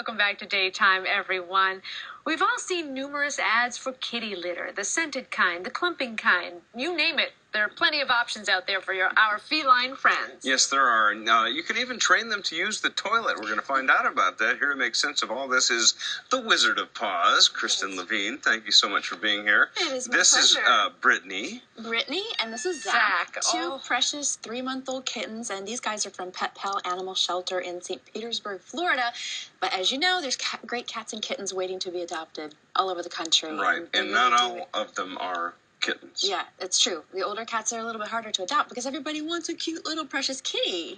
Welcome back to Daytime, everyone. We've all seen numerous ads for kitty litter, the scented kind, the clumping kind, you name it. There are plenty of options out there for our feline friends. Yes, there are. You could even train them to use the toilet. We're going to find out about that. Here to make sense of all this is the Wizard of Paws, Kristen Levine. Thank you so much for being here. It is my This pleasure. is Brittany. Brittany, and this is Zach. Two precious 3-month-old kittens, and these guys are from Pet Pal Animal Shelter in St. Petersburg, Florida. But as you know, there's great cats and kittens waiting to be adopted all over the country. Right, and not all of them are kittens. Yeah, it's true. The older cats are a little bit harder to adopt because everybody wants a cute little precious kitty.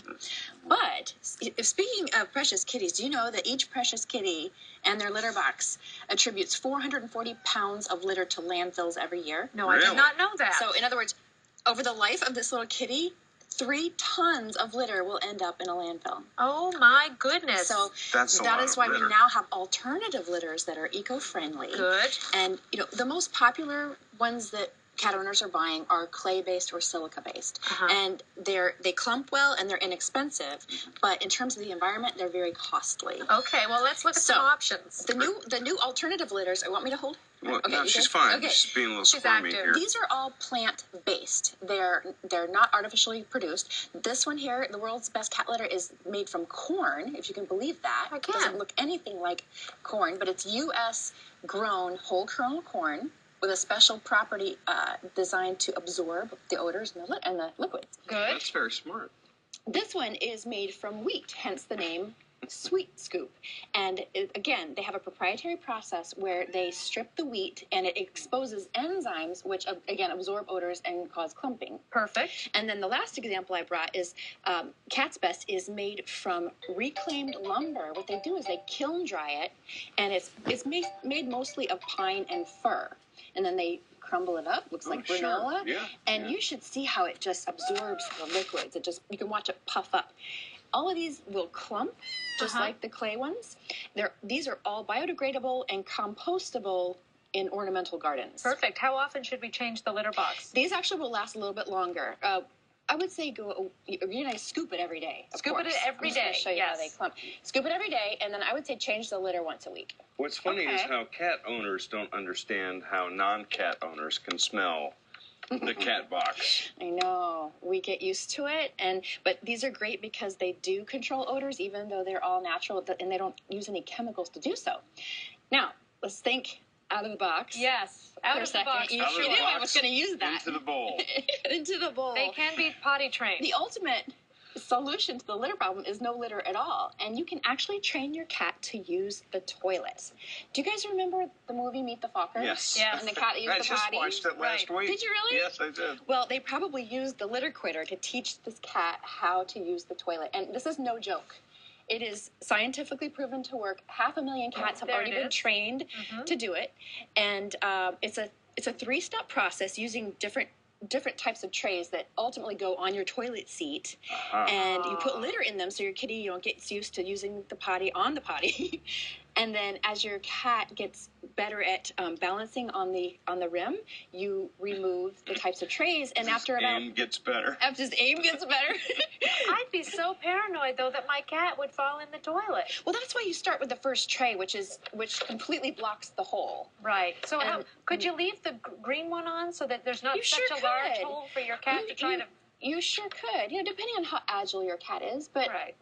But speaking of precious kitties, do you know that each precious kitty and their litter box attributes 440 pounds of litter to landfills every year? No, Really? I did not know that. So, in other words, over the life of this little kitty, 3 tons of litter will end up in a landfill. Oh my goodness. So That's a that lot is of why litter. we now have alternative litters that are eco-friendly. Good. And the most popular ones that cat owners are buying are clay-based or silica-based. And they clump well and they're inexpensive, but in terms of the environment, they're very costly. Okay, well, let's look at some options. The new alternative litters, I want me to hold? Well, Okay, no, you she's good? fine. Okay. She's being a little She's squirmy active. here. These are all plant-based. They're not artificially produced. This one here, the world's best cat litter, is made from corn, if you can believe that. I It can. doesn't look anything like corn, but it's U.S. grown whole kernel corn with a special property designed to absorb the odors and the liquids. Good. That's very smart. This one is made from wheat, hence the name Sweet Scoop. And again, they have a proprietary process where they strip the wheat and it exposes enzymes which, again, absorb odors and cause clumping. Perfect. And then the last example I brought is Cat's Best is made from reclaimed lumber. What they do is they kiln dry it, and it's made mostly of pine and fir. And then they crumble it up, looks like sure. granola. Yeah, And yeah. you should see how it just absorbs the liquids. You can watch it puff up. All of these will clump, just like the clay ones. These are all biodegradable and compostable in ornamental gardens. Perfect. How often should we change the litter box? These actually will last a little bit longer. I would say scoop it every day. Scoop it every I'm just gonna day, show you how yes. they clump. Scoop it every day, and then I would say change the litter once a week. What's funny is Okay. how cat owners don't understand how non-cat owners can smell the cat box. I know. We get used to it, but these are great because they do control odors, even though they're all natural, and they don't use any chemicals to do so. Now, let's think out of the box. Yes, out For a of the second. box. You Out of sure the knew I box, was going to use that. Into the bowl. Into the bowl. They can be potty trained. The ultimate solution to the litter problem is no litter at all, and you can actually train your cat to use the toilet. Do you guys remember the movie Meet the Fockers? Yes. Yes. And the cat that used I the just potty? watched it last Right. week. Did you really? Yes, I did. Well, they probably used the Litter Kwitter to teach this cat how to use the toilet, and this is no joke. It is scientifically proven to work. 500,000 cats have There already it been is. trained to do it, and it's a 3-step process using different types of trays that ultimately go on your toilet seat, and you put litter in them so your kitty gets used to using the potty on the potty. And then as your cat gets better at balancing on the rim, you remove the types of trays, and after aim gets better. his aim gets better. I'd be so paranoid, though, that my cat would fall in the toilet. Well, that's why you start with the first tray, which completely blocks the hole. Right. So And- could you leave the green one on so that there's not You such sure a large could. hole for your cat to try to... You sure could. Depending on how agile your cat is, but Right.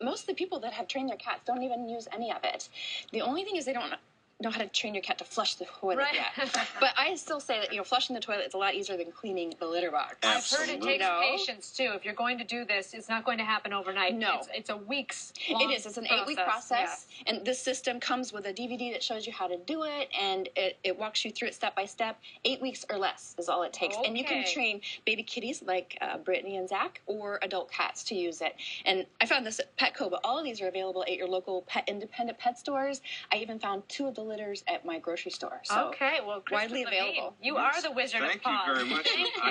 most of the people that have trained their cats don't even use any of it. The only thing is they don't know how to train your cat to flush the toilet Right. yet. But I still say that flushing the toilet is a lot easier than cleaning the litter box. I've heard it Absolutely. takes No. patience, too. If you're going to do this, it's not going to happen overnight. No. It's a week's It is. It's an 8-week process. And this system comes with a DVD that shows you how to do it, and it walks you through it step by step. 8 weeks or less is all it takes. And you can Okay. train baby kitties like Brittany and Zach, or adult cats to use it. And I found this at Petco, but all of these are available at your local independent pet stores. I even found 2 of the litters at my grocery store. So Okay, well, Kristen widely Levine, available. you are the Wizard Thank of Paws. you very much. Thank you.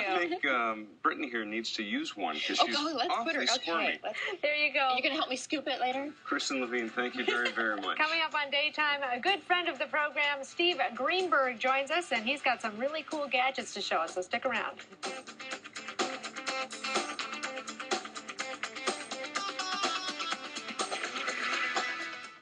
I think Brittany here needs to use one because she's let's put her. awfully squirmy. Okay, There you go. you gonna help me scoop it later? Kristen Levine, thank you very, very much. Coming up on Daytime, a good friend of the program, Steve Greenberg, joins us, and he's got some really cool gadgets to show us, so stick around.